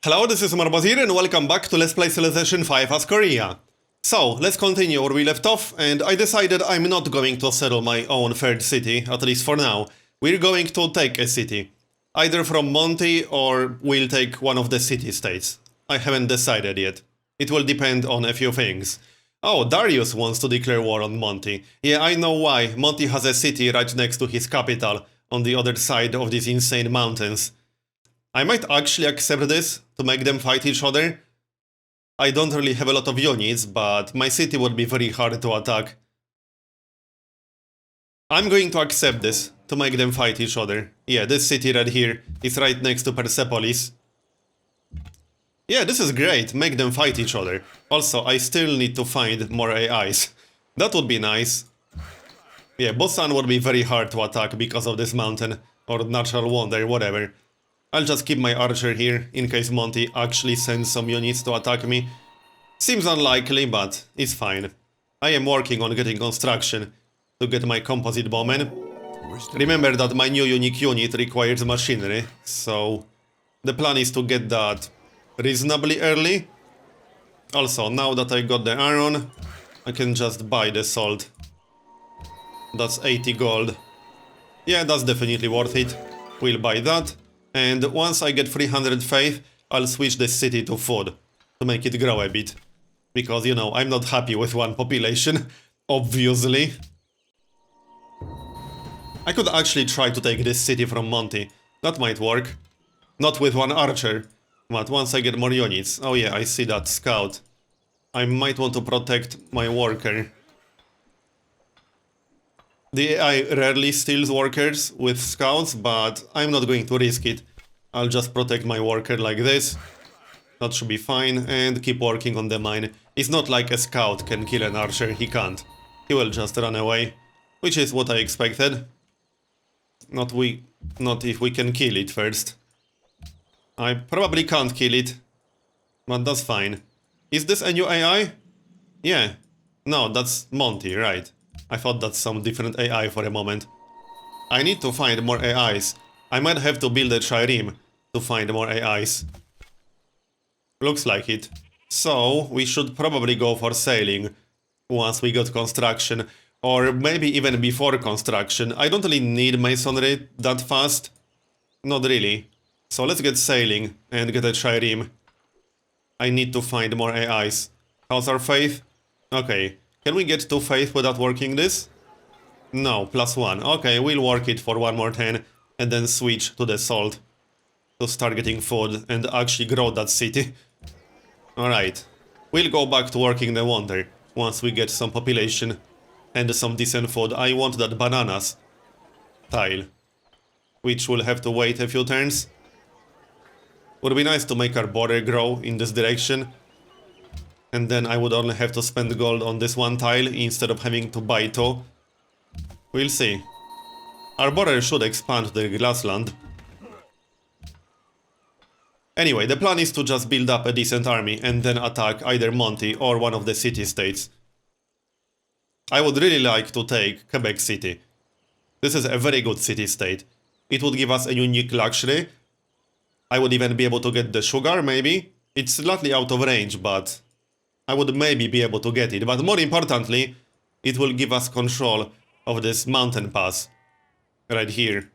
Hello, this is Marbozir and welcome back to Let's Play Civilization 5 as Korea. So, let's continue where we left off, and I decided I'm not going to settle my own third city, at least for now. We're going to take a city. Either from Monty or we'll take one of the city-states. I haven't decided yet. It will depend on a few things. Oh, Darius wants to declare war on Monty. Yeah, I know why. Monty has a city right next to his capital, on the other side of these insane mountains. I might actually accept this, to make them fight each other. I don't really have a lot of units, but my city would be very hard to attack. I'm going to accept this, to make them fight each other. Yeah, this city right here is right next to Persepolis. Yeah, this is great, make them fight each other. Also, I still need to find more AIs. That would be nice. Yeah, Busan would be very hard to attack because of this mountain, or natural wonder, whatever. I'll just keep my archer here, in case Monty actually sends some units to attack me. Seems unlikely, but it's fine. I am working on getting construction to get my composite bowman. Remember that my new unique unit requires machinery, so the plan is to get that reasonably early. Also, now that I got the iron, I can just buy the salt. That's 80 gold. Yeah, that's definitely worth it. We'll buy that. And once I get 300 faith, I'll switch the city to food, to make it grow a bit. Because, you know, I'm not happy with one population, obviously. I could actually try to take this city from Monty. That might work. Not with one archer, but once I get more units. Oh yeah, I see that scout. I might want to protect my worker. The AI rarely steals workers with scouts, but I'm not going to risk it. I'll just protect my worker like this. That should be fine, and keep working on the mine. It's not like a scout can kill an archer, he can't. He will just run away, which is what I expected. Not if we can kill it first. I probably can't kill it, but that's fine. Is this a new AI? Yeah. No, that's Monty, right. I thought that's some different AI for a moment. I need to find more AIs. I might have to build a trireme to find more AIs. Looks like it. So, we should probably go for sailing once we got construction. Or maybe even before construction. I don't really need masonry that fast. Not really. So let's get sailing and get a trireme. I need to find more AIs. How's our faith? Okay. Can we get 2 faith without working this? No, +1. Okay, we'll work it for 1 more 10 and then switch to the salt to start getting food and actually grow that city. Alright, we'll go back to working the wonder once we get some population and some decent food. I want that bananas tile, which will have to wait a few turns. Would be nice to make our border grow in this direction. And then I would only have to spend gold on this one tile instead of having to buy 2. We'll see. Our border should expand the grassland. Anyway, the plan is to just build up a decent army and then attack either Monty or one of the city-states. I would really like to take Quebec City. This is a very good city-state. It would give us a unique luxury. I would even be able to get the sugar, maybe. It's slightly out of range, but I would maybe be able to get it, but more importantly, it will give us control of this mountain pass right here.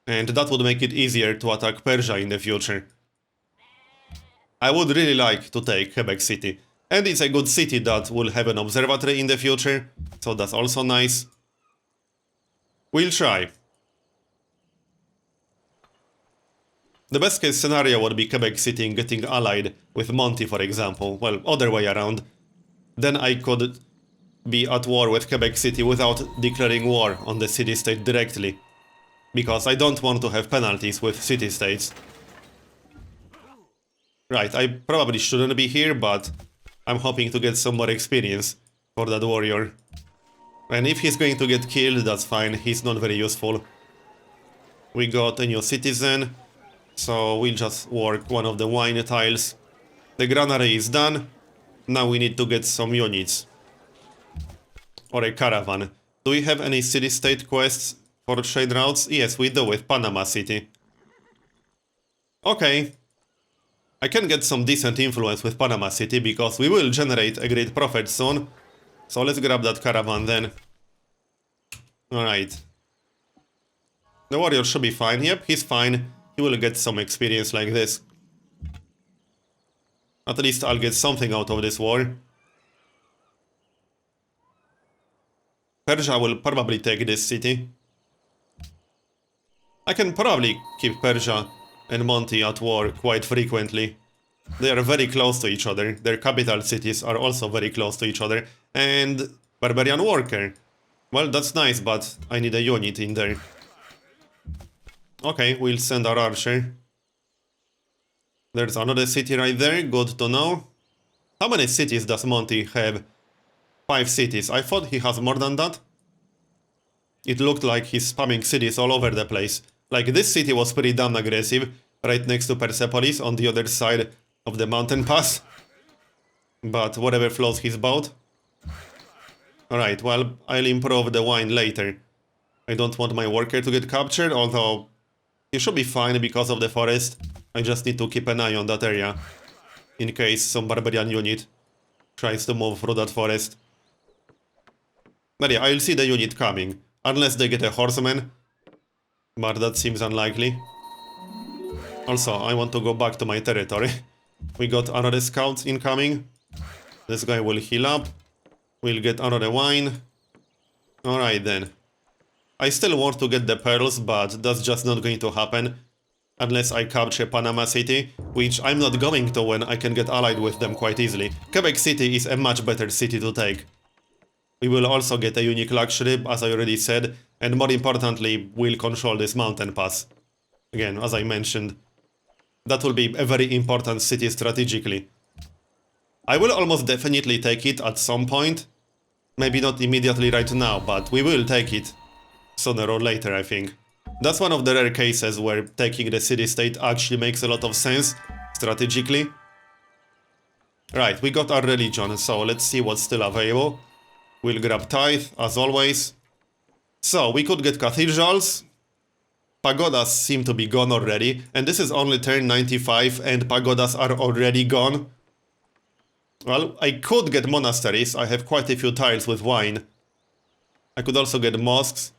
And that would make it easier to attack Persia in the future. I would really like to take Quebec City. And it's a good city that will have an observatory in the future, so that's also nice. We'll try. The best case scenario would be Quebec City getting allied with Monty, for example. Well, other way around. Then I could be at war with Quebec City without declaring war on the city-state directly. Because I don't want to have penalties with city-states. Right, I probably shouldn't be here, but I'm hoping to get some more experience for that warrior. And if he's going to get killed, that's fine. He's not very useful. We got a new citizen. So we'll just work one of the wine tiles. The granary is done. Now we need to get some units. Or a caravan. Do we have any city-state quests for trade routes? Yes, we do with Panama City. Okay. I can get some decent influence with Panama City because we will generate a great profit soon. So let's grab that caravan then. Alright. The warrior should be fine. Yep, he's fine. He will get some experience like this. At least I'll get something out of this war. Persia will probably take this city. I can probably keep Persia and Monty at war quite frequently. They are very close to each other. Their capital cities are also very close to each other. And Barbarian Worker. Well, that's nice, but I need a unit in there. Okay, we'll send our archer. There's another city right there, good to know. How many cities does Monty have? 5 cities. I thought he has more than that. It looked like he's spamming cities all over the place. Like, this city was pretty damn aggressive, right next to Persepolis on the other side of the mountain pass. But whatever floats his boat. Alright, well, I'll improve the wine later. I don't want my worker to get captured, although he should be fine because of the forest. I just need to keep an eye on that area, in case some barbarian unit tries to move through that forest. But yeah, I'll see the unit coming, unless they get a horseman, but that seems unlikely. Also, I want to go back to my territory. We got another scout incoming. This guy will heal up. We'll get another wine. Alright then. I still want to get the pearls, but that's just not going to happen unless I capture Panama City, which I'm not going to when I can get allied with them quite easily. Quebec City is a much better city to take. We will also get a unique luxury, as I already said, and more importantly, we'll control this mountain pass. Again, as I mentioned, that will be a very important city strategically. I will almost definitely take it at some point. Maybe not immediately right now, but we will take it sooner or later, I think. That's one of the rare cases where taking the city-state actually makes a lot of sense strategically. Right, we got our religion, so let's see what's still available. We'll grab tithe, as always. So, we could get cathedrals. Pagodas seem to be gone already, and this is only turn 95 and pagodas are already gone. Well, I could get monasteries. I have quite a few tiles with wine. I could also get mosques.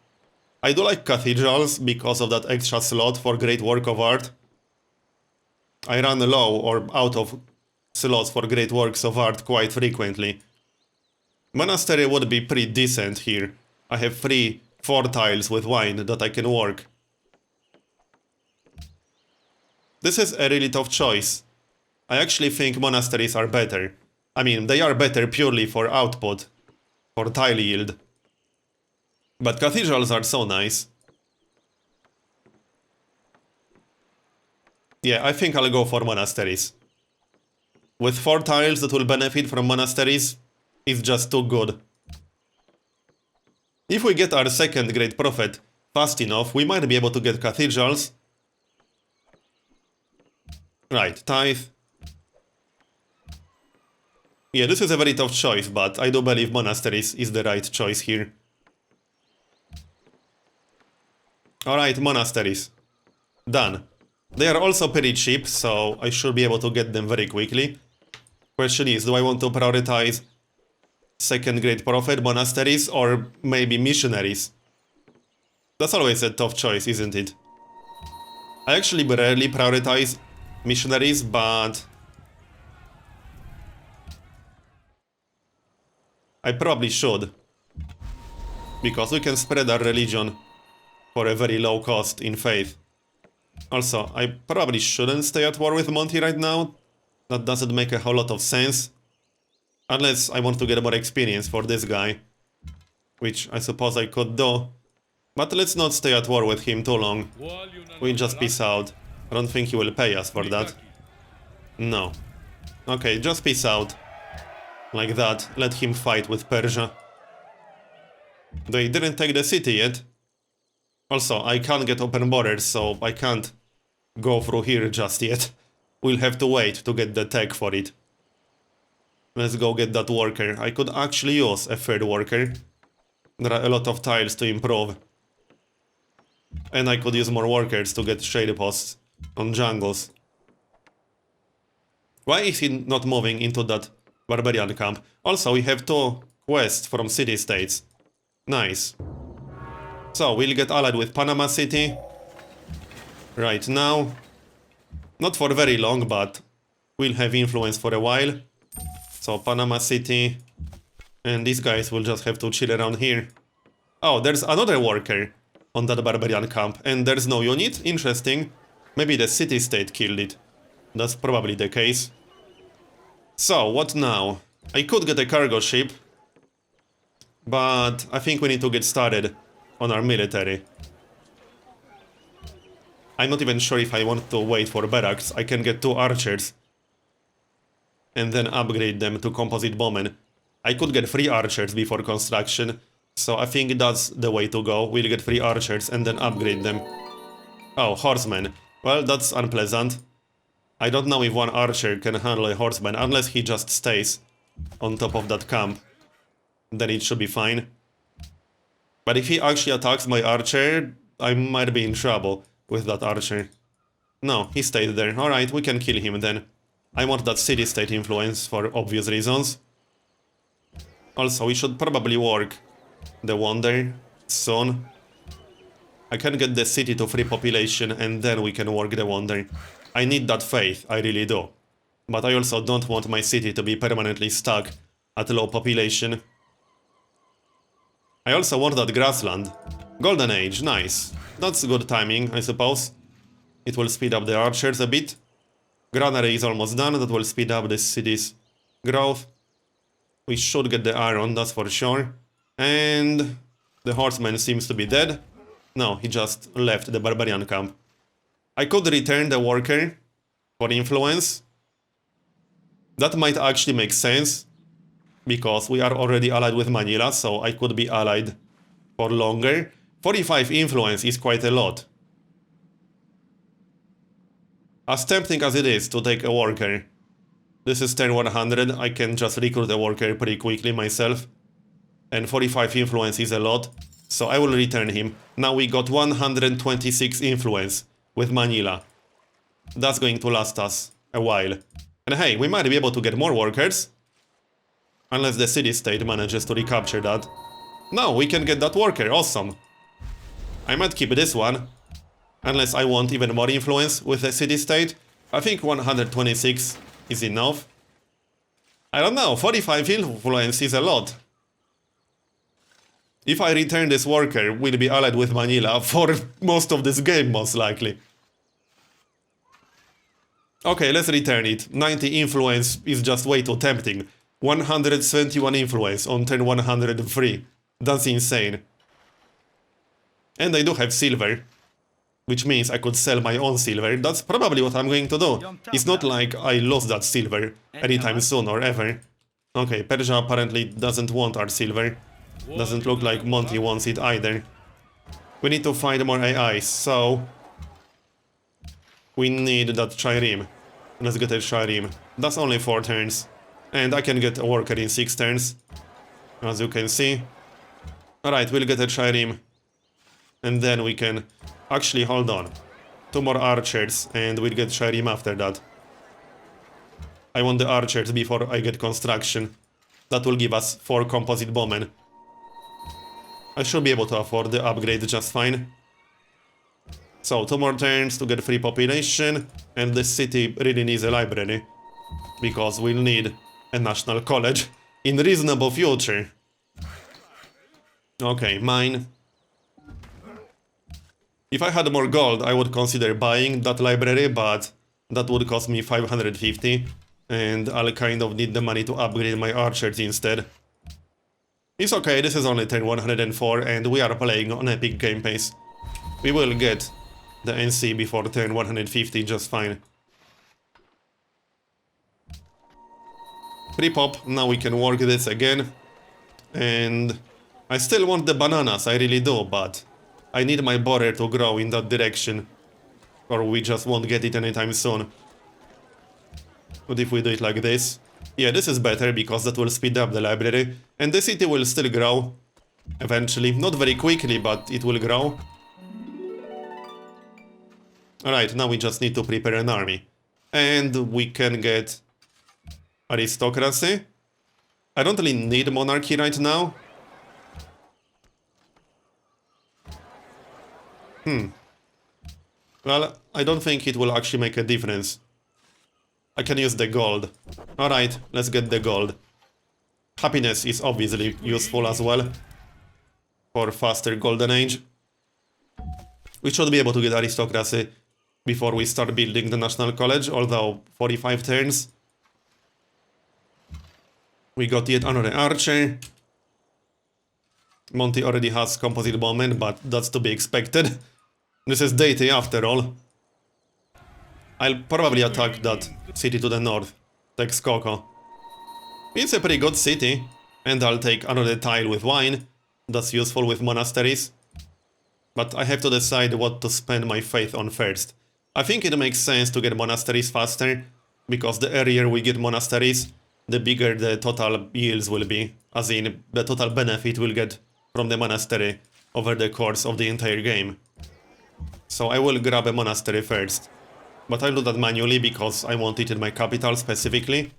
I do like cathedrals because of that extra slot for great work of art. I run low or out of slots for great works of art quite frequently. Monastery would be pretty decent here. I have 4 tiles with wine that I can work. This is a really tough choice. I actually think monasteries are better. I mean, they are better purely for output, for tile yield. But cathedrals are so nice. Yeah, I think I'll go for monasteries. With 4 tiles that will benefit from monasteries, it's just too good. If we get our second great prophet fast enough, we might be able to get cathedrals. Right, tithe. Yeah, this is a very tough choice, but I do believe monasteries is the right choice here. Alright, monasteries. Done. They are also pretty cheap, so I should be able to get them very quickly. Question is, do I want to prioritize second great prophet, monasteries, or maybe missionaries? That's always a tough choice, isn't it? I actually rarely prioritize missionaries, but I probably should. Because we can spread our religion for a very low cost in faith. Also, I probably shouldn't stay at war with Monty right now. That doesn't make a whole lot of sense. Unless I want to get more experience for this guy. Which I suppose I could do. But let's not stay at war with him too long. We'll just peace out. I don't think he will pay us for that. No. Okay, just peace out. Like that. Let him fight with Persia. They didn't take the city yet. Also, I can't get open borders, so I can't go through here just yet. We'll have to wait to get the tech for it. Let's go get that worker. I could actually use a third worker. There are a lot of tiles to improve. And I could use more workers to get shade posts on jungles. Why is he not moving into that barbarian camp? Also, we have 2 quests from city-states. Nice. So, we'll get allied with Panama City. Right now. Not for very long, but we'll have influence for a while. So, Panama City. And these guys will just have to chill around here. Oh, there's another worker on that barbarian camp. And there's no unit? Interesting. Maybe the city-state killed it. That's probably the case. So, what now? I could get a cargo ship. But I think we need to get started on our military. I'm not even sure if I want to wait for barracks. I can get 2 archers. And then upgrade them to composite bowmen. I could get 3 archers before construction. So I think that's the way to go. We'll get 3 archers and then upgrade them. Oh, horsemen. Well, that's unpleasant. I don't know if 1 archer can handle a horseman unless he just stays on top of that camp. Then it should be fine. But if he actually attacks my archer, I might be in trouble with that archer. No, he stayed there. Alright, we can kill him then. I want that city-state influence for obvious reasons. Also, we should probably work the wonder soon. I can get the city to free population and then we can work the wonder. I need that faith, I really do. But I also don't want my city to be permanently stuck at low population. I also want that grassland. Golden Age, nice. That's good timing, I suppose. It will speed up the archers a bit. Granary is almost done, that will speed up the city's growth. We should get the iron, that's for sure. And the horseman seems to be dead. No, he just left the barbarian camp. I could return the worker for influence. That might actually make sense, because we are already allied with Manila, so I could be allied for longer. 45 influence is quite a lot. As tempting as it is to take a worker, this is turn 100, I can just recruit a worker pretty quickly myself. And 45 influence is a lot, so I will return him. Now we got 126 influence with Manila. That's going to last us a while. And hey, we might be able to get more workers. Unless the city-state manages to recapture that. No, we can get that worker, awesome. I might keep this one. Unless I want even more influence with the city-state. I think 126 is enough. I don't know, 45 influence is a lot. If I return this worker, we'll be allied with Manila for most of this game, most likely. Okay, let's return it. 90 influence is just way too tempting. 171 influence on turn 103. That's insane. And I do have silver, which means I could sell my own silver. That's probably what I'm going to do. It's not like I lost that silver anytime soon or ever. Okay, Persia apparently doesn't want our silver. Doesn't look like Monty wants it either. We need to find more AIs, so we need that Trireme. Let's get a Trireme. That's only 4 turns. And I can get a worker in 6 turns, as you can see. Alright, we'll get a Trireme. And then we can... Actually, hold on. 2 more archers, and we'll get Trireme after that. I want the archers before I get construction. That will give us 4 composite bowmen. I should be able to afford the upgrade just fine. So, 2 more turns to get free population, and the city really needs a library. Because we'll need a national college in reasonable future. Okay, mine. If I had more gold, I would consider buying that library, but that would cost me 550, and I'll kind of need the money to upgrade my archers instead. It's okay, this is only turn 104, and we are playing on epic game pace. We will get the NC before turn 150 just fine. Repop, now we can work this again. And I still want the bananas, I really do, but I need my border to grow in that direction, or we just won't get it anytime soon. What if we do it like this? Yeah, this is better, because that will speed up the library, and the city will still grow eventually. Not very quickly, but it will grow. Alright, now we just need to prepare an army. And we can get Aristocracy. I don't really need monarchy right now. Well, I don't think it will actually make a difference. I can use the gold. Alright, let's get the gold. Happiness is obviously useful as well. For faster golden age. We should be able to get aristocracy before we start building the National College, although 45 turns. We got yet another archer. Monty already has composite bowman, but that's to be expected. This is Deity after all. I'll probably attack that city to the north, Texcoco. It's a pretty good city, and I'll take another tile with wine. That's useful with monasteries. But I have to decide what to spend my faith on first. I think it makes sense to get monasteries faster, because the earlier we get monasteries, the bigger the total yields will be, as in the total benefit we'll get from the monastery over the course of the entire game. So I will grab a monastery first, but I'll do that manually because I want it in my capital specifically.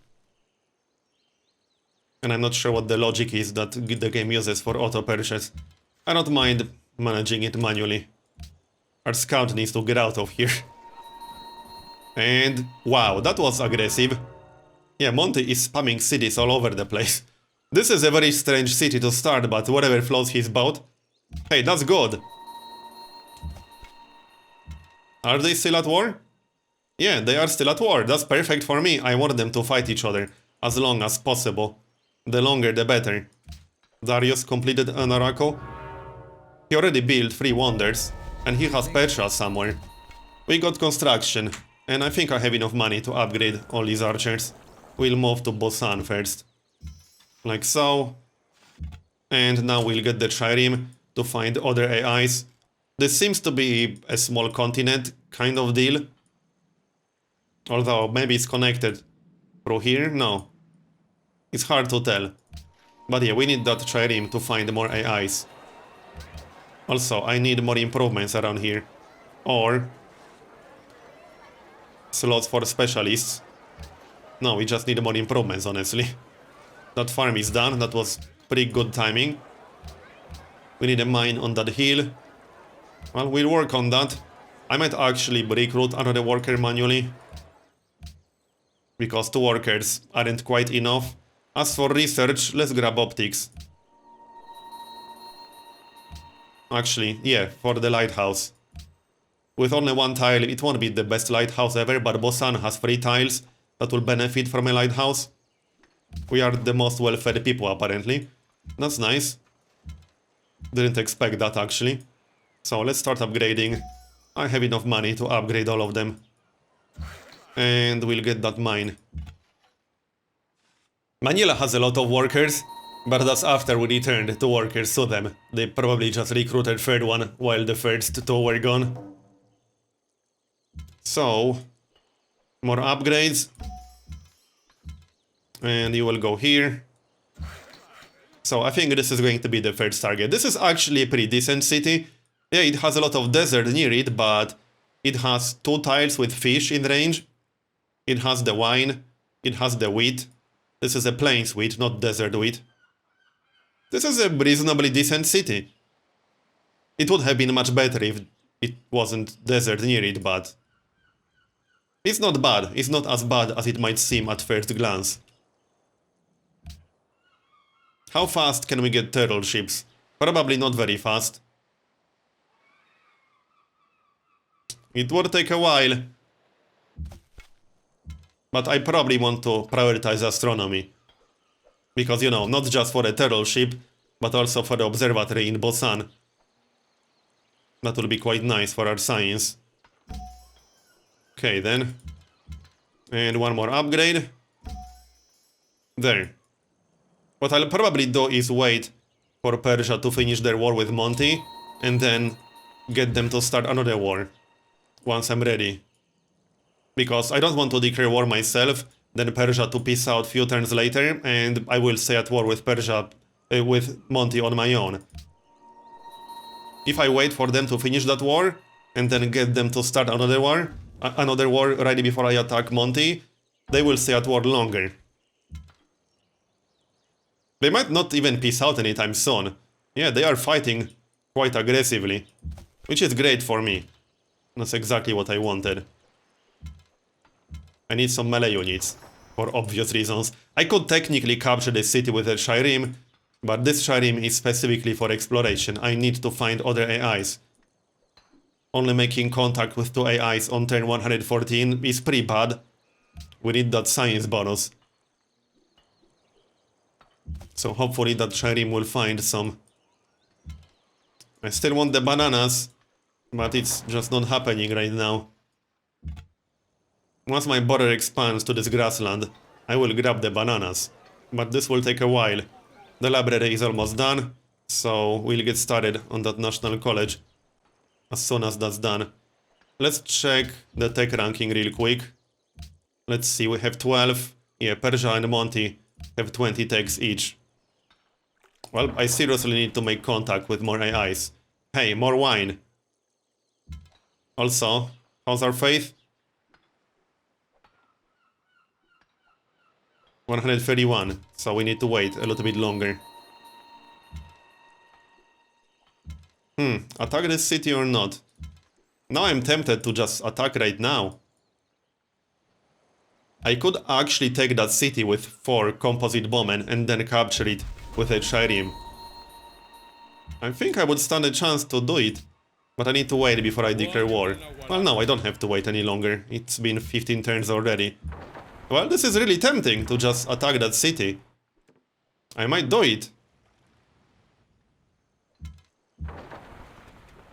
And I'm not sure what the logic is that the game uses for auto-purchase. I don't mind managing it manually. Our scout needs to get out of here. And wow, that was aggressive. Yeah, Monty is spamming cities all over the place. This is a very strange city to start, but whatever floats his boat. Hey, that's good. Are they still at war? Yeah, they are still at war. That's perfect for me. I want them to fight each other as long as possible. The longer the better. Darius completed an oracle. He already built 3 wonders, and he has Persia somewhere. We got construction, and I think I have enough money to upgrade all these archers. We'll move to Bosan first. Like so. And now we'll get the Trireme to find other AIs. This seems to be a small continent kind of deal. Although maybe it's connected through here? No. It's hard to tell. But yeah, we need that Trireme to find more AIs. Also, I need more improvements around here. Or slots for specialists. No, we just need more improvements, honestly. That farm is done. That was pretty good timing. We need a mine on that hill. Well, we'll work on that. I might actually recruit another worker manually. Because 2 workers aren't quite enough. As for research, let's grab optics. Actually, yeah, for the lighthouse. With only 1 tile, it won't be the best lighthouse ever, but Bosan has 3 tiles that will benefit from a lighthouse. We are the most well-fed people, apparently. That's nice. Didn't expect that, actually. So let's start upgrading. I have enough money to upgrade all of them. And we'll get that mine. Manila has a lot of workers, but that's after we returned 2 workers to them. They probably just recruited 3rd one while the first 2 were gone. So, more upgrades. And you will go here. So I think this is going to be the first target. This is actually a pretty decent city. Yeah, it has a lot of desert near it, but it has 2 tiles with fish in range. It has the wine. It has the wheat. This is a plains wheat, not desert wheat. This is a reasonably decent city. It would have been much better if it wasn't desert near it, but it's not bad. It's not as bad as it might seem at first glance. How fast can we get turtle ships? Probably not very fast. It would take a while. But I probably want to prioritize astronomy. Because, you know, not just for a turtle ship, but also for the observatory in Bosan. That will be quite nice for our science. Okay, then. And 1 more upgrade. There. What I'll probably do is wait for Persia to finish their war with Monty, and then get them to start another war. Once I'm ready. Because I don't want to declare war myself, then Persia to peace out few turns later, and I will stay at war with Persia, with Monty on my own. If I wait for them to finish that war, and then get them to start another war right before I attack Monty, they will stay at war longer. They might not even peace out anytime soon. Yeah, they are fighting quite aggressively, which is great for me. That's exactly what I wanted. I need some melee units, for obvious reasons. I could technically capture the city with a Shirem, but this Shirem is specifically for exploration. I need to find other AIs. Only making contact with 2 AIs on turn 114 is pretty bad. We need that science bonus. So hopefully that Shirem will find some. I still want the bananas, but it's just not happening right now. Once my border expands to this grassland, I will grab the bananas. But this will take a while. The library is almost done, so we'll get started on that national college as soon as that's done. Let's check the tech ranking real quick. Let's see, we have 12. Yeah, Persia and Monty have 20 techs each. Well, I seriously need to make contact with more AIs. Hey, more wine. Also, how's our faith? 131, so we need to wait a little bit longer. Attack this city or not? Now I'm tempted to just attack right now. I could actually take that city with 4 composite bowmen and then capture it with a Shirem. I think I would stand a chance to do it, but I need to wait before I declare war. Well, no, I don't have to wait any longer. It's been 15 turns already. Well, this is really tempting to just attack that city. I might do it.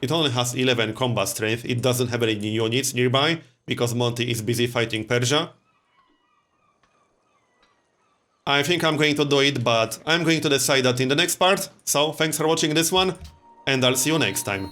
It only has 11 combat strength. It doesn't have any units nearby because Monty is busy fighting Persia. I think I'm going to do it, but I'm going to decide that in the next part. So, thanks for watching this one, and I'll see you next time.